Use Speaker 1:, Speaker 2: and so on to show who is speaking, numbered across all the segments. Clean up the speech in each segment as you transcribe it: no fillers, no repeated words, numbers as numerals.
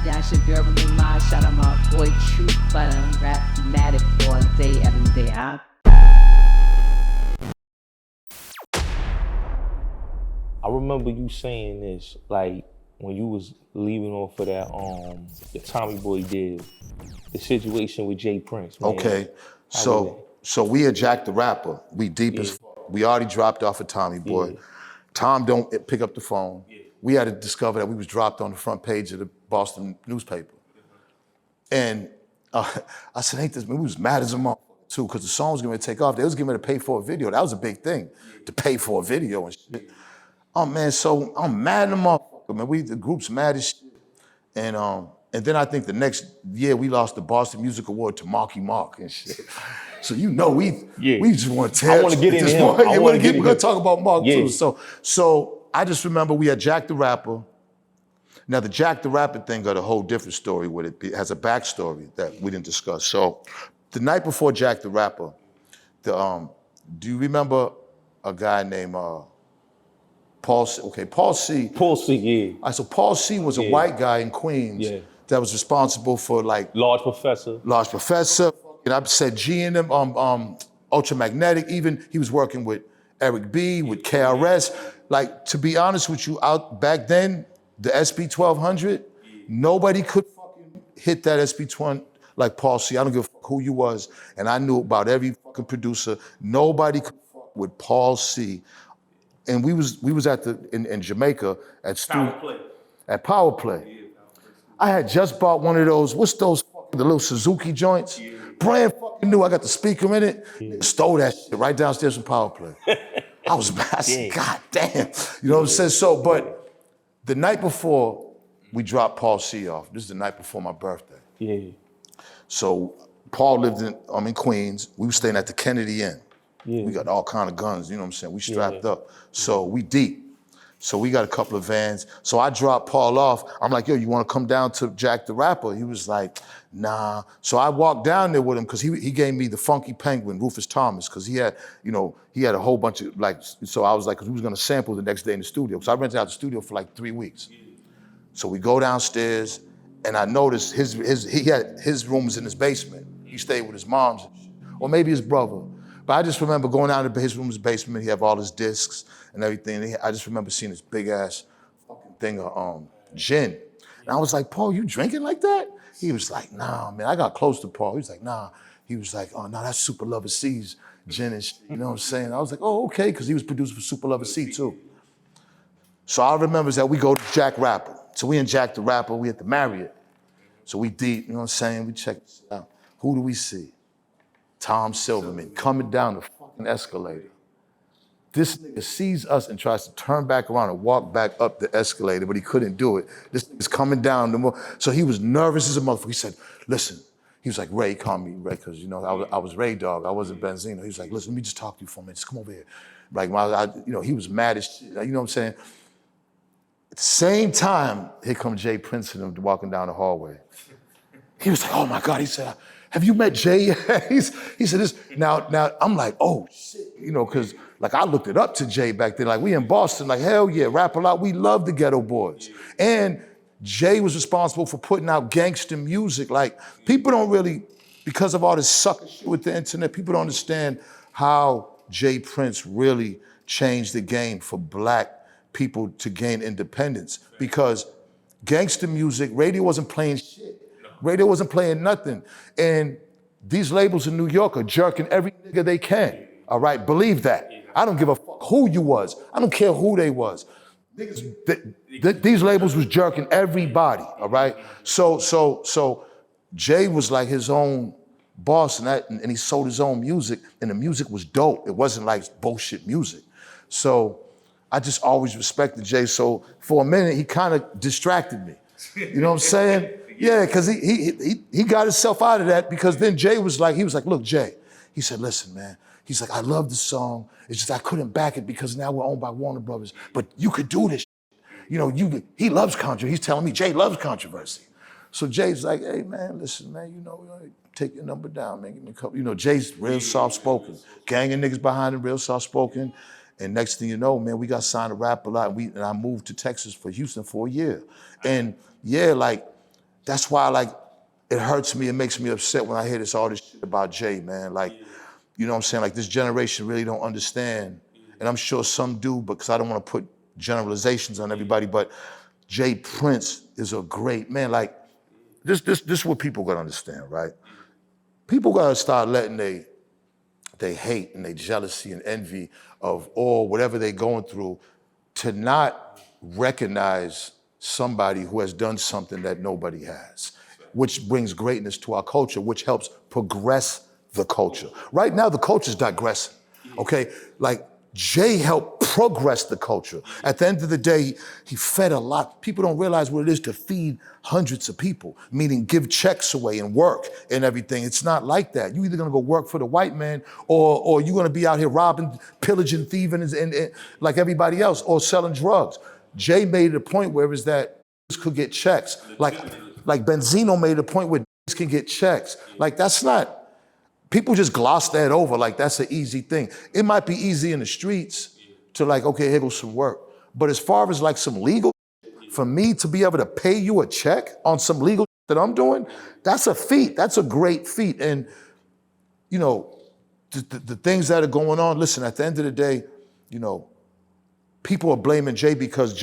Speaker 1: Yeah, it's your girl with me, Ma. Shout out my boy True Fun RapMatic all day, every day, huh?
Speaker 2: I remember you saying this, like, when you was leaving off of that, the Tommy Boy deal, the situation with Jay Prince, man.
Speaker 3: Okay, so we had Jack the Rapper. We deep as fuck. We already dropped off of Tommy Boy.
Speaker 2: Yeah.
Speaker 3: Tom don't pick up the phone. Yeah. We had to discover that we was dropped on the front page of the Boston newspaper. And I said, ain't this, man, we was mad as a motherfucker too, because the song was gonna take off. They was giving me to pay for a video. That was a big thing, to pay for a video and shit. Oh man, so I'm mad in the motherfucker, man. The group's mad as shit. And then I think the next year we lost the Boston Music Award to Marky Mark and shit. So you know we just want to tear.
Speaker 2: I want to get into him.
Speaker 3: We're gonna talk about Mark too. So I just remember we had Jack the Rapper. Now the Jack the Rapper thing got a whole different story with it. It has a backstory that we didn't discuss. So the night before Jack the Rapper, do you remember a guy named Paul C? Okay, Paul C.
Speaker 2: Paul C, yeah.
Speaker 3: So Paul C was a white guy in Queens that was responsible for like
Speaker 2: Large Professor.
Speaker 3: And I said G and them, Ultramagnetic. Even he was working with Eric B, with KRS. Like, to be honest with you, out back then, the SB 1200, nobody could fucking hit that SB 12 like Paul C. I don't give a fuck who you was, and I knew about every fucking producer. Nobody could fuck with Paul C. And we was in Jamaica at Power Play. I had just bought one of those, what's those, the little Suzuki joints? Brand fucking new, I got the speaker in it. Stole that shit right downstairs from Power Play. I was mad, I said, God damn. You know what I'm saying? So, but the night before we dropped Paul C off, this is the night before my birthday.
Speaker 2: Yeah.
Speaker 3: So Paul lived in Queens. We were staying at the Kennedy Inn.
Speaker 2: Yeah.
Speaker 3: We got all kind of guns, you know what I'm saying? We strapped up. So we deep. So we got a couple of vans. So I dropped Paul off. I'm like, yo, you wanna come down to Jack the Rapper? He was like, nah. So I walked down there with him because he gave me the Funky Penguin, Rufus Thomas, because he had a whole bunch of so I was like, because we was gonna sample the next day in the studio. So I rented out the studio for like 3 weeks. So we go downstairs and I noticed he had his rooms in his basement. He stayed with his mom's, or maybe his brother. But I just remember going down to his room's basement. He had all his discs and everything. I just remember seeing this big ass fucking thing of gin. And I was like, Paul, you drinking like that? He was like, nah, man. I got close to Paul. He was like, nah. He was like, oh, no, that's Super Lover C's gin and shit. You know what I'm saying? I was like, oh, okay, because he was producing for Super Lover C too. So all I remember is that we go to Jack Rapper. So we in Jack the Rapper, we at the Marriott. So we deep, you know what I'm saying? We check this out. Who do we see? Tom Silverman coming down the fucking escalator. This nigga sees us and tries to turn back around and walk back up the escalator, but he couldn't do it. This nigga's coming down. So he was nervous as a motherfucker. He said, listen. He was like, Ray, call me Ray, because I was Ray Dog. I wasn't Benzino. He was like, listen, let me just talk to you for a minute. Just come over here. Like, he was mad as shit. You know what I'm saying? At the same time, here comes Jay Prince and him walking down the hallway. He was like, oh my God. He said, have you met Jay? He said this. Now I'm like, oh shit, because like I looked it up to Jay back then. Like we in Boston, like hell yeah, Rap a Lot. We love the Ghetto Boys. And Jay was responsible for putting out gangster music. Like people don't really, because of all this sucker shit with the internet, people don't understand how Jay Prince really changed the game for black people to gain independence. Because gangster music, radio wasn't playing shit. Radio wasn't playing nothing. And these labels in New York are jerking every nigga they can, all right? Believe that. I don't give a fuck who you was. I don't care who they was. These labels was jerking everybody, all right? So Jay was like his own boss and he sold his own music and the music was dope. It wasn't like bullshit music. So I just always respected Jay. So for a minute, he kind of distracted me. You know what I'm saying? Yeah, because he got himself out of that because then Jay was like, look, Jay, he said, listen, man. He's like, I love the song. It's just I couldn't back it because now we're owned by Warner Brothers. But you could do this. He loves controversy. He's telling me Jay loves controversy. So Jay's like, hey, man, listen, man, take your number down, man. Give me a couple. Jay's real soft-spoken. Gang of niggas behind him, real soft-spoken. And next thing you know, man, we got signed to Rap a Lot. And I moved to Texas for Houston for a year. And yeah, like, That's why like it hurts me, it makes me upset when I hear all this shit about Jay, man. Like, you know what I'm saying? Like this generation really don't understand. And I'm sure some do, because I don't want to put generalizations on everybody, but Jay Prince is a great man. Like this is what people gotta understand, right? People gotta start letting they hate and they jealousy and envy of all whatever they're going through to not recognize somebody who has done something that nobody has, which brings greatness to our culture, which helps progress the culture. Right now, the culture's digressing, okay? Like, Jay helped progress the culture. At the end of the day, he fed a lot. People don't realize what it is to feed hundreds of people, meaning give checks away and work and everything. It's not like that. You're either gonna go work for the white man or you're gonna be out here robbing, pillaging, thieving, and like everybody else, or selling drugs. Jay made it a point where it was that could get checks. Like Benzino made it a point where can get checks. Like that's not, people just gloss that over like that's an easy thing. It might be easy in the streets to like, okay, here goes some work. But as far as like some legal, for me to be able to pay you a check on some legal that I'm doing, that's a feat. That's a great feat. And, you know, the things that are going on, listen, at the end of the day, you know, people are blaming Jay because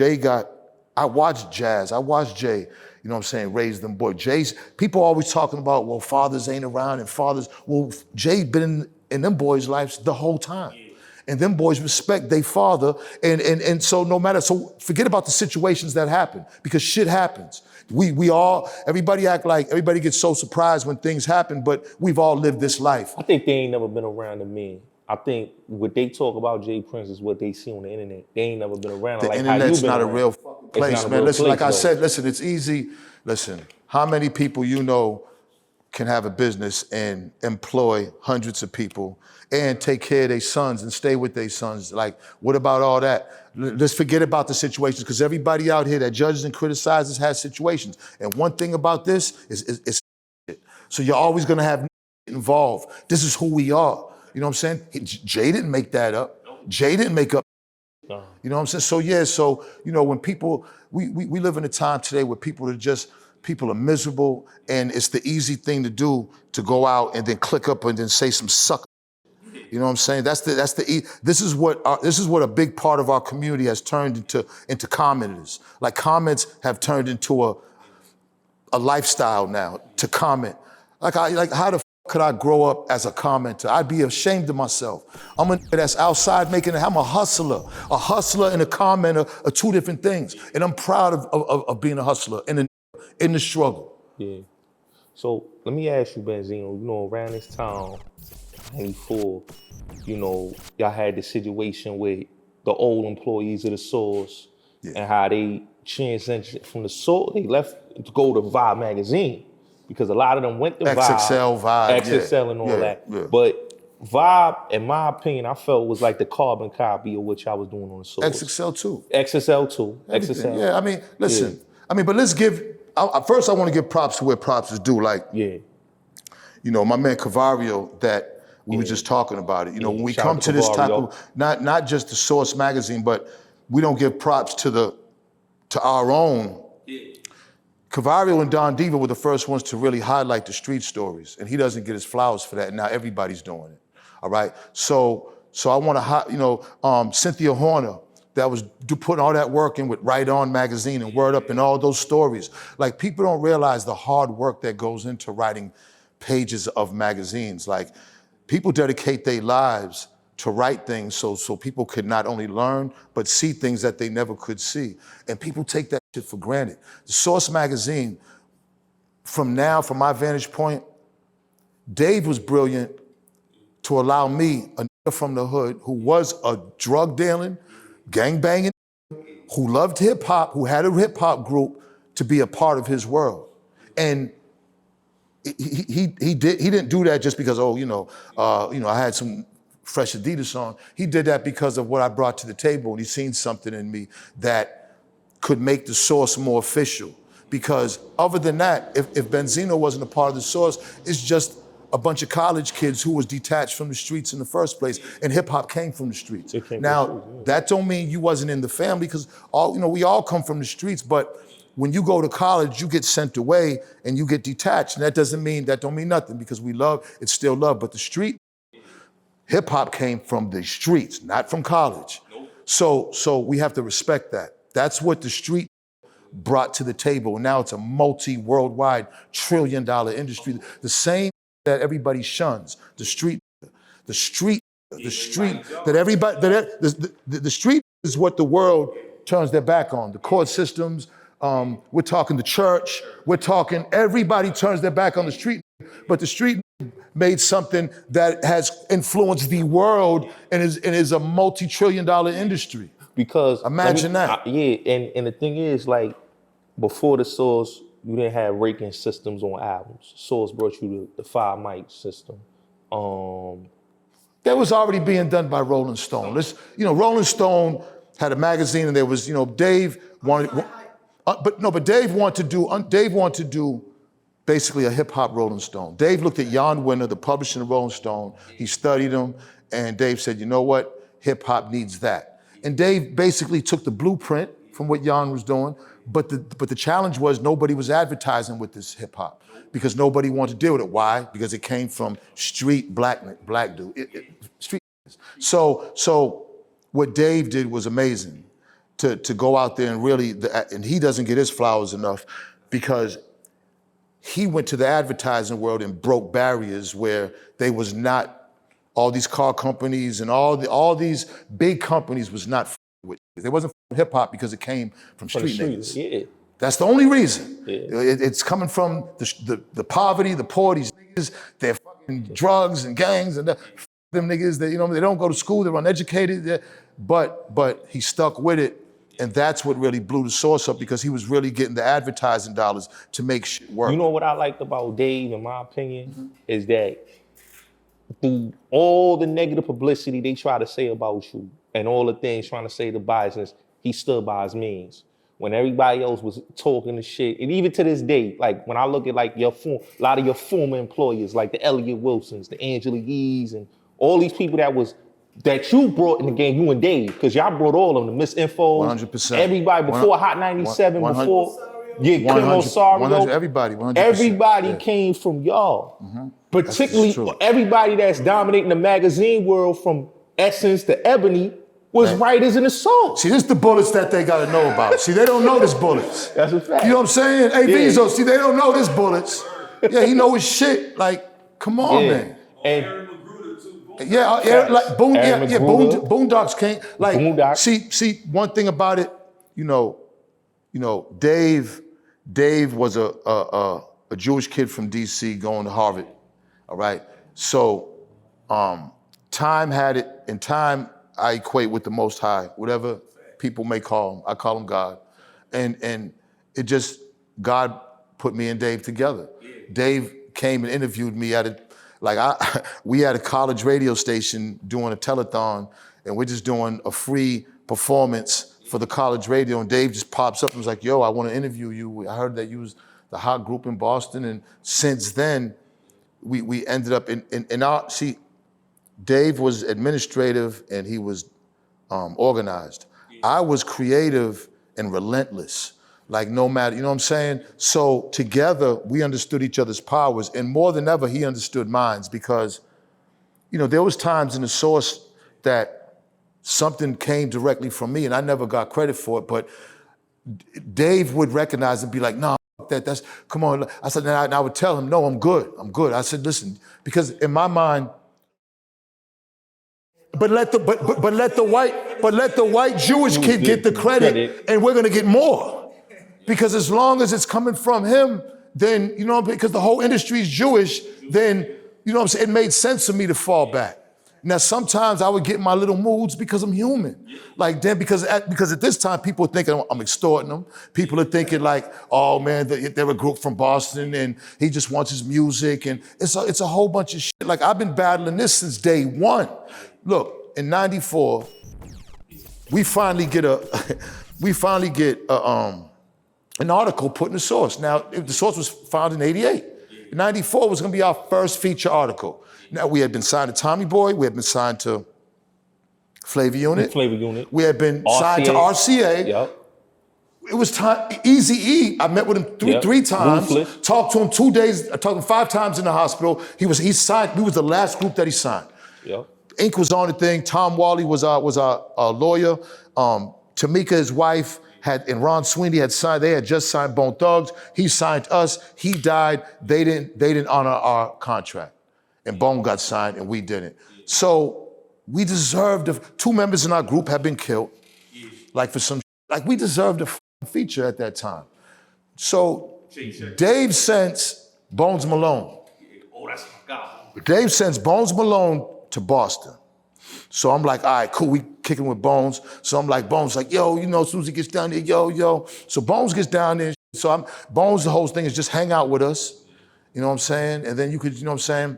Speaker 3: I watched Jazz, I watched Jay, you know what I'm saying, raise them boys. People always talking about, well, fathers ain't around and fathers, well, Jay been in them boys' lives the whole time. And them boys respect their father. And so no matter, so forget about the situations that happen because shit happens. Everybody act like, everybody gets so surprised when things happen, but we've all lived this life.
Speaker 2: I think they ain't never been around the men. I think what they talk about Jay Prince is what they see on the internet. They ain't never been around.
Speaker 3: The
Speaker 2: like
Speaker 3: internet's
Speaker 2: how you
Speaker 3: not
Speaker 2: been
Speaker 3: a real place, man. Listen, like I said, listen, it's easy. Listen, how many people you know can have a business and employ hundreds of people and take care of their sons and stay with their sons? Like, what about all that? Let's forget about the situations, because everybody out here that judges and criticizes has situations. And one thing about this is so you're always gonna have involved. This is who we are. You know what I'm saying? Jay didn't make that up. Jay didn't make up. You know what I'm saying? So yeah, so, you know, when people, we live in a time today where people are miserable, and it's the easy thing to do to go out and then click up and then say some sucker. You know what I'm saying? This is what a big part of our community has turned into commenters. Like comments have turned into a lifestyle now, to comment. Like how the f could I grow up as a commenter? I'd be ashamed of myself. I'm a nigga that's outside making it. I'm a hustler. A hustler and a commenter are two different things. And I'm proud of being a hustler in the struggle.
Speaker 2: Yeah. So let me ask you, Benzino, you know, around this time, 94, you know, y'all had the situation with the old employees of the Source and how they transitioned from the Source, they left to go to Vibe magazine. Because a lot of them went to
Speaker 3: XXL Vibe,
Speaker 2: XXL and all that. Yeah. But Vibe, in my opinion, I felt was like the carbon copy of what y'all was doing on the Source.
Speaker 3: XXL too.
Speaker 2: XXL too. XXL.
Speaker 3: Yeah, I mean, listen. Yeah. I mean, but let's first I want to give props to where props is due. Like, you know, my man Cavario, that we were just talking about it. You know, when we come to this type of, not just the Source magazine, but we don't give props to our own. Cavario and Don Diva were the first ones to really highlight the street stories, and he doesn't get his flowers for that, and now everybody's doing it, all right? So I want to, you know, Cynthia Horner, that was putting all that work in with Right On magazine and Word Up and all those stories. Like, people don't realize the hard work that goes into writing pages of magazines. Like, people dedicate their lives to write things so people could not only learn, but see things that they never could see. And people take that shit for granted. The Source magazine, from my vantage point, Dave was brilliant to allow me, a nigga from the hood who was a drug dealing, gang banging, who loved hip hop, who had a hip hop group, to be a part of his world. And he didn't do that just because, I had some fresh Adidas on. He did that because of what I brought to the table, and he seen something in me that could make the Source more official. Because other than that, if Benzino wasn't a part of the Source, it's just a bunch of college kids who was detached from the streets in the first place, and hip hop came from the streets. Now, that don't mean you wasn't in the family, because we all come from the streets, but when you go to college, you get sent away and you get detached. And that don't mean nothing because we love, it's still love. But the street, hip hop came from the streets, not from college. So we have to respect that. That's what the street brought to the table. And now it's a multi-worldwide trillion-dollar industry. The same that everybody shuns, the street that everybody, the street is what the world turns their back on. The court systems, we're talking the church, everybody turns their back on the street, but the street made something that has influenced the world and is a multi-trillion-dollar industry.
Speaker 2: Because
Speaker 3: imagine that.
Speaker 2: And the thing is, like, before the Source, you didn't have raking systems on albums. Source brought you the 5 mic system.
Speaker 3: That was already being done by Rolling Stone. Rolling Stone had a magazine, and there was, Dave wanted, but Dave wanted to do basically a hip hop Rolling Stone. Dave looked at Jan Winter, the publisher of Rolling Stone. He studied him, and Dave said, you know what? Hip hop needs that. And Dave basically took the blueprint from what Jan was doing, but the challenge was nobody was advertising with this hip hop because nobody wanted to deal with it. Why? Because it came from street black dude. Street. So what Dave did was amazing to go out there and really, and he doesn't get his flowers enough because he went to the advertising world and broke barriers where they was not, all these car companies and all these big companies was not with. They wasn't hip hop because it came from street niggas. Yeah. That's the only reason. Yeah. It's coming from the poverty, the poor, these niggas, they're fucking drugs and gangs and them niggas, they don't go to school, they're uneducated, but he stuck with it. And that's what really blew the Source up because he was really getting the advertising dollars to make shit work.
Speaker 2: You know what I liked about Dave, in my opinion, is that through all the negative publicity they try to say about you and all the things trying to say the biasness, he stood by his means. When everybody else was talking the shit, and even to this day, like when I look at like a lot of your former employers, like the Elliot Wilsons, the Angela Yees, and all these people that you brought in the game, you and Dave, because y'all brought all of them, the Miss Info,
Speaker 3: 100%.
Speaker 2: Everybody before Hot 97, before Kim Osario,
Speaker 3: everybody, 100%.
Speaker 2: Everybody came from y'all. Mm-hmm. Particularly everybody that's dominating the magazine world from Essence to Ebony was writers in the soul.
Speaker 3: See, this is the bullets that they gotta know about. See, they don't know this bullets.
Speaker 2: That's a fact.
Speaker 3: You know what I'm saying? Hey, Bezo, see, they don't know this bullets. Yeah, he know his shit. Like, come on, man.
Speaker 2: And
Speaker 3: Boondocks came. Like,
Speaker 2: Boondocks.
Speaker 3: See, one thing about it, Dave was a Jewish kid from DC going to Harvard. All right. So time had it, and time I equate with the Most High, whatever people may call him. I call him God. And it just, God put me and Dave together. Yeah. Dave came and interviewed me we had a college radio station doing a telethon, and we're just doing a free performance for the college radio, and Dave just pops up and was like, yo, I want to interview you. I heard that you was the hot group in Boston, and since then, we ended up in our, see, Dave was administrative and he was organized. I was creative and relentless. Like no matter, you know what I'm saying? So together, we understood each other's powers, and more than ever, he understood mine because, there was times in the Source that something came directly from me and I never got credit for it, but Dave would recognize and be like, nah, that's, come on. I said, and I would tell him, no, I'm good. I said, listen, because in my mind, but let the white Jewish kid get the credit and we're gonna get more. Because as long as it's coming from him, then, because the whole industry is Jewish, then, what I'm saying, it made sense for me to fall back. Now, sometimes I would get my little moods because I'm human. Like then, because at this time, people are thinking I'm extorting them. People are thinking like, oh man, they're a group from Boston and he just wants his music. And it's a whole bunch of shit. Like I've been battling this since day one. Look, in '94, we finally get an article put in the Source. Now, the Source was founded in '88. 94 was gonna be our first feature article. Now, we had been signed to Tommy Boy, we had been signed to Flavor Unit.
Speaker 2: Flavor Unit.
Speaker 3: We had been signed to RCA.
Speaker 2: Yep.
Speaker 3: it was time. Easy E, I met with him three times.
Speaker 2: Ruthless.
Speaker 3: Talked to him 2 days. I talked to him 5 times in the hospital. He signed. We was the last group that he signed.
Speaker 2: Yep.
Speaker 3: Ink was on the thing. Tom Wally was our lawyer. Tamika, his wife, and Ron Sweeney had signed. They had just signed Bone Thugs. He signed us. He died. They didn't honor our contract, and Bone got signed, and we didn't. So we deserved. 2 members in our group have been killed. Like for some. Like we deserved a feature at that time. So Dave sends Bones Malone.
Speaker 4: Oh, that's my guy.
Speaker 3: Dave sends Bones Malone to Boston. So I'm like, all right, cool, we kicking with Bones. So I'm like, Bones like, yo, you know, as soon as he gets down there, yo. So Bones gets down there. So Bones, the whole thing is just hang out with us. You know what I'm saying? And then you could, you know what I'm saying?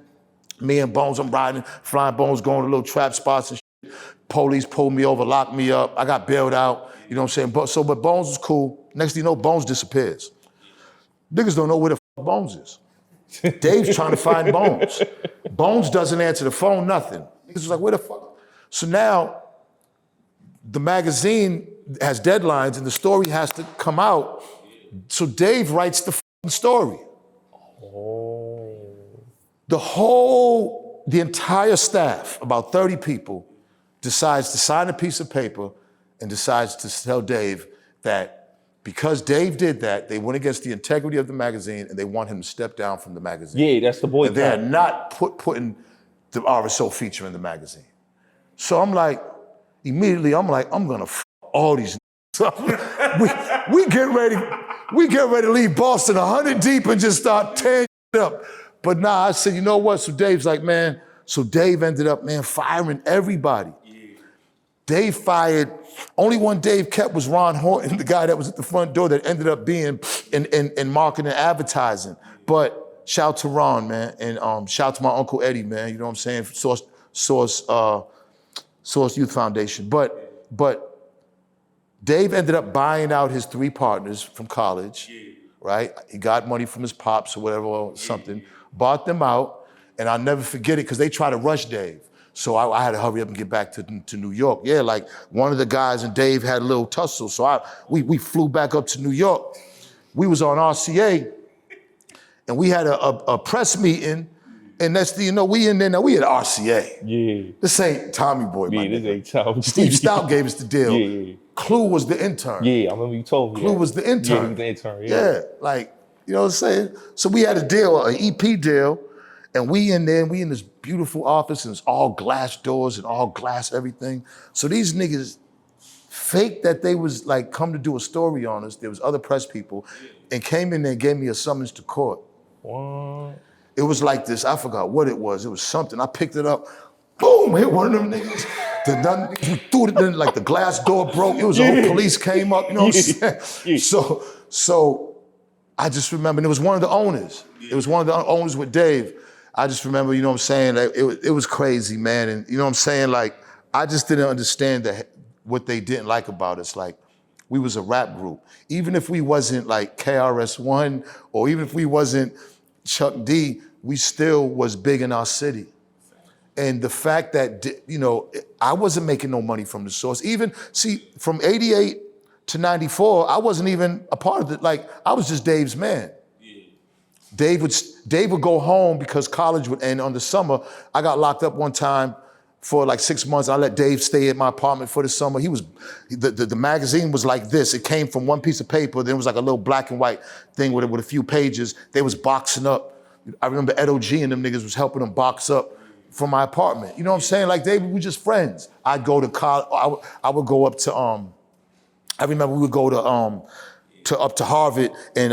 Speaker 3: Me and Bones, I'm riding, flying Bones, going to little trap spots and shit. Police pulled me over, locked me up. I got bailed out. You know what I'm saying? But Bones was cool. Next thing you know, Bones disappears. Niggas don't know where the fuck Bones is. Dave's trying to find Bones. Bones doesn't answer the phone, nothing. Niggas was like, where the fuck? So now, the magazine has deadlines and the story has to come out. So Dave writes the fucking story. The entire staff, about 30 people, decides to sign a piece of paper and decides to tell Dave that because Dave did that, they went against the integrity of the magazine and they want him to step down from the magazine.
Speaker 2: Yeah, that's the boy.
Speaker 3: And they're not putting the RSO feature in the magazine. So I'm like, immediately, I'm gonna f all these we get ready to leave Boston 100 deep and just start tearing up. But nah, I said, you know what? So Dave's like, man, so Dave ended up, man, firing everybody. Dave fired, only one Dave kept was Ron Horton, the guy that was at the front door that ended up being in marketing and advertising. But shout to Ron, man, and shout to my Uncle Eddie, man, you know what I'm saying, Source Youth Foundation. But Dave ended up buying out his 3 partners from college, right? He got money from his pops or whatever, or something, bought them out, and I'll never forget it because they tried to rush Dave. So I had to hurry up and get back to New York. Yeah, like one of the guys and Dave had a little tussle. So we flew back up to New York. We was on RCA and we had a press meeting. And that's the, you know, we in there now, we at RCA.
Speaker 2: Yeah.
Speaker 3: This ain't Tommy Boy, my
Speaker 2: this
Speaker 3: nigga.
Speaker 2: ain't Tommy.
Speaker 3: Steve Stout gave us the deal.
Speaker 2: Yeah.
Speaker 3: Clue was the intern.
Speaker 2: Yeah, I remember you told me
Speaker 3: Clue
Speaker 2: that.
Speaker 3: was the intern.
Speaker 2: Yeah, he was the intern,
Speaker 3: Yeah, like, you know what I'm saying? So we had a deal, an EP deal, and we in this beautiful office, and it's all glass doors and all glass everything. So these niggas faked that they was like come to do a story on us. There was other press people, and came in there and gave me a summons to court.
Speaker 2: What?
Speaker 3: It was like this, I forgot what it was. It was something. I picked it up, boom, hit one of them niggas. We threw it in, like the glass door broke. It was the whole police came up, you know what I'm saying? So I just remember, and it was one of the owners. It was one of the owners with Dave. I just remember, you know what I'm saying? Like, it was crazy, man. And you know what I'm saying? Like, I just didn't understand what they didn't like about us. Like, we was a rap group. Even if we wasn't like KRS-One, or even if we wasn't Chuck D, we still was big in our city. And the fact that, you know, I wasn't making no money from the source. Even, see, from 88 to 94, I wasn't even a part of it. Like, I was just Dave's man. Yeah. Dave would go home because college would end on the summer. I got locked up one time for like 6 months. I let Dave stay at my apartment for the summer. The magazine was like this. It came from one piece of paper. Then it was like a little black and white thing with a few pages. They was boxing up. I remember Ed O.G. and them niggas was helping them box up from my apartment. You know what I'm saying? Like, Dave, we were just friends. I'd go to college. I would go up to, I remember we would go to up to Harvard and,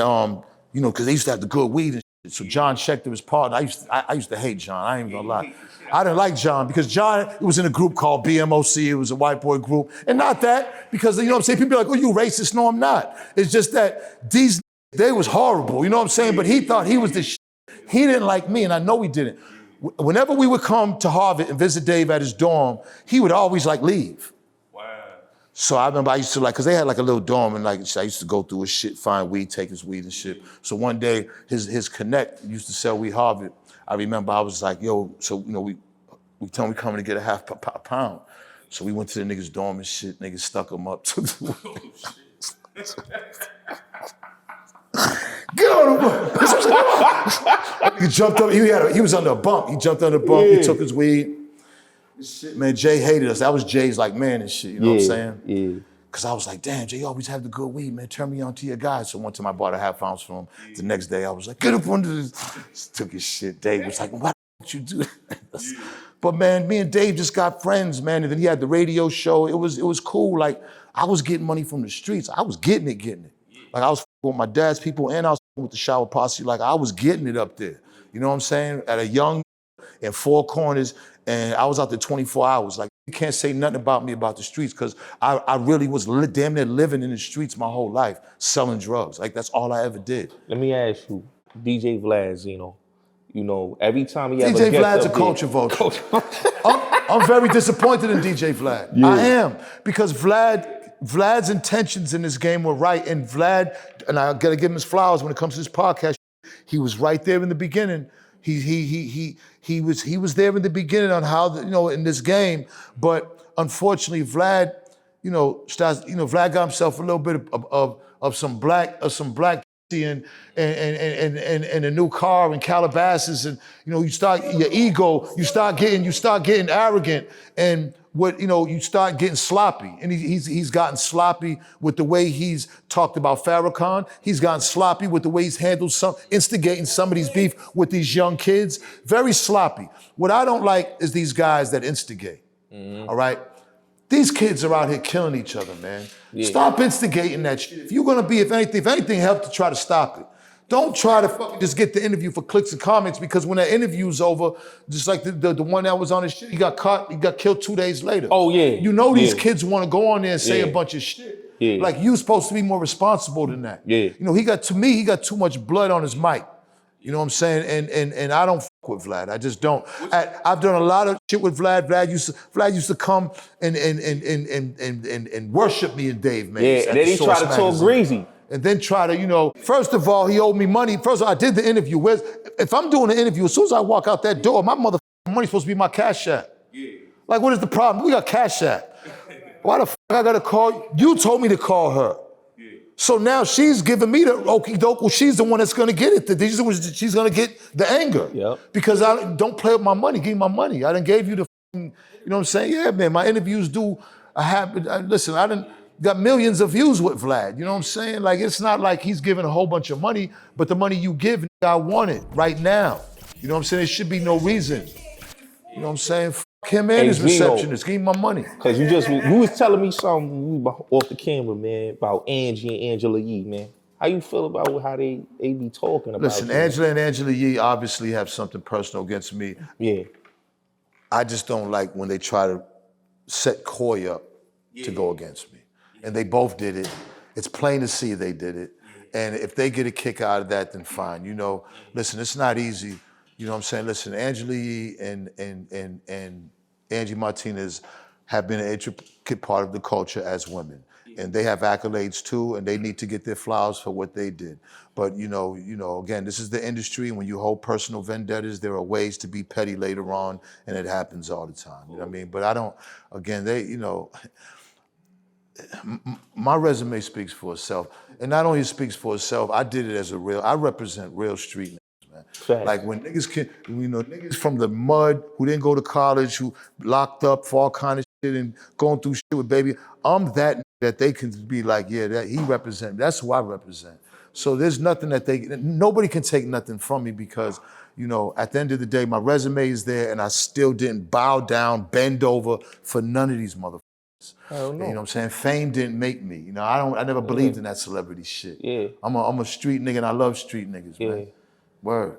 Speaker 3: you know, because they used to have the good weed and shit. So John Schechter was partner. I used to hate John. I ain't even gonna lie. I didn't like John because John was in a group called BMOC. It was a white boy group. And not that, because, you know what I'm saying? People be like, oh, you racist? No, I'm not. It's just that they was horrible. You know what I'm saying? But he thought he was the shit. He didn't like me, and I know he didn't. Whenever we would come to Harvard and visit Dave at his dorm, he would always like leave. Wow. So I remember I used to like, cause they had like a little dorm and like, I used to go through his shit, find weed, take his weed and shit. So one day his connect used to sell weed Harvard. I remember I was like, yo, so, you know, we tell him we coming to get a half pound. So we went to the niggas dorm and shit, niggas stuck him up. Get on the bump. He jumped up, he was under a bump. He jumped under a bump, he took his weed. Shit, man, Jay hated us. That was Jay's like man and shit, you know what I'm saying?
Speaker 2: Yeah.
Speaker 3: Cause I was like, damn, Jay, you always have the good weed, man. Turn me on to your guys. So one time I bought a half ounce from him. The next day I was like, get up under this. Took his shit. Dave was like, why did you do that? But man, me and Dave just got friends, man. And then he had the radio show. It was cool. Like I was getting money from the streets. I was getting it. Like I was with my dad's people and I was with the Shower Posse. Like I was getting it up there. You know what I'm saying? At a young, in four corners, and I was out there 24 hours. Like you can't say nothing about me about the streets because I really was damn near living in the streets my whole life, selling drugs. Like that's all I ever did.
Speaker 2: Let me ask you, DJ Vlad, you know, every time he
Speaker 3: DJ Vlad's a culture vulture. I'm very disappointed in DJ Vlad. Yeah. I am, because Vlad's intentions in this game were right, and Vlad, and I gotta give him his flowers when it comes to this podcast, he was right there in the beginning. He was there in the beginning on how, in this game, but unfortunately Vlad, Vlad got himself a little bit of some black and a new car and Calabasas, and you start your ego, you start getting arrogant, and you start getting sloppy, and he's gotten sloppy with the way he's talked about Farrakhan. He's gotten sloppy with the way he's handled instigating some of these beef with these young kids. Very sloppy. What I don't like is these guys that instigate. All right. These kids are out here killing each other, man. Yeah. Stop instigating that shit. If you're gonna be, if anything, help to try to stop it. Don't try to fucking just get the interview for clicks and comments, because when that interview's over, just like the one that was on his shit, he got caught, he got killed 2 days later.
Speaker 2: Oh yeah.
Speaker 3: These kids wanna go on there and say a bunch of shit. Yeah. Like you supposed to be more responsible than that. Yeah. He got too much blood on his mic. You know what I'm saying? And I don't fuck with Vlad. I just don't. I've done a lot of shit with Vlad. Vlad used to come and worship me and Dave, man.
Speaker 2: Yeah, and then he tried to talk greasy.
Speaker 3: And then try to, first of all, he owed me money. First of all, I did the interview. If I'm doing an interview, as soon as I walk out that door, my motherfucking money's supposed to be my CashApp. Yeah. Like, what is the problem? We got CashApp. Why the fuck I gotta call you? You told me to call her. So now she's giving me the okie doke. Well, she's the one that's gonna get it. She's gonna get the anger. Yep. Because I don't play with my money. Give me my money. I done gave you the, you know what I'm saying? Yeah, man. My interviews listen. I done got millions of views with Vlad. You know what I'm saying? Like, it's not like he's giving a whole bunch of money, but the money you give, I want it right now. You know what I'm saying? There should be no reason. You know what I'm saying? Fuck him and his receptionist. Give me my money.
Speaker 2: Cause you was telling me something off the camera, man, about Angie and Angela Yee, man. How you feel about how they be talking about?
Speaker 3: Listen, Angela and Angela Yee obviously have something personal against me. Yeah. I just don't like when they try to set Coy up to go against me. And they both did it. It's plain to see they did it. And if they get a kick out of that, then fine. Listen, it's not easy. You know what I'm saying? Listen, Angela Yee and Angie Martinez have been an intricate part of the culture as women. And they have accolades too, and they need to get their flowers for what they did. But again, this is the industry, and when you hold personal vendettas, there are ways to be petty later on, and it happens all the time. You know what I mean? But I don't, again, my resume speaks for itself. And not only it speaks for itself, I did it I represent real street niggas, man. Fact. Like when niggas from the mud, who didn't go to college, who locked up for all kind of shit and going through shit with baby, I'm that they can be like, yeah, that he represents. That's who I represent. So there's nothing nobody can take nothing from me, because, at the end of the day, my resume is there, and I still didn't bow down, bend over for none of these motherfuckers. You know what I'm saying? Fame didn't make me. I never believed in that celebrity shit. Yeah. I'm a street nigga, and I love street niggas, man. Word.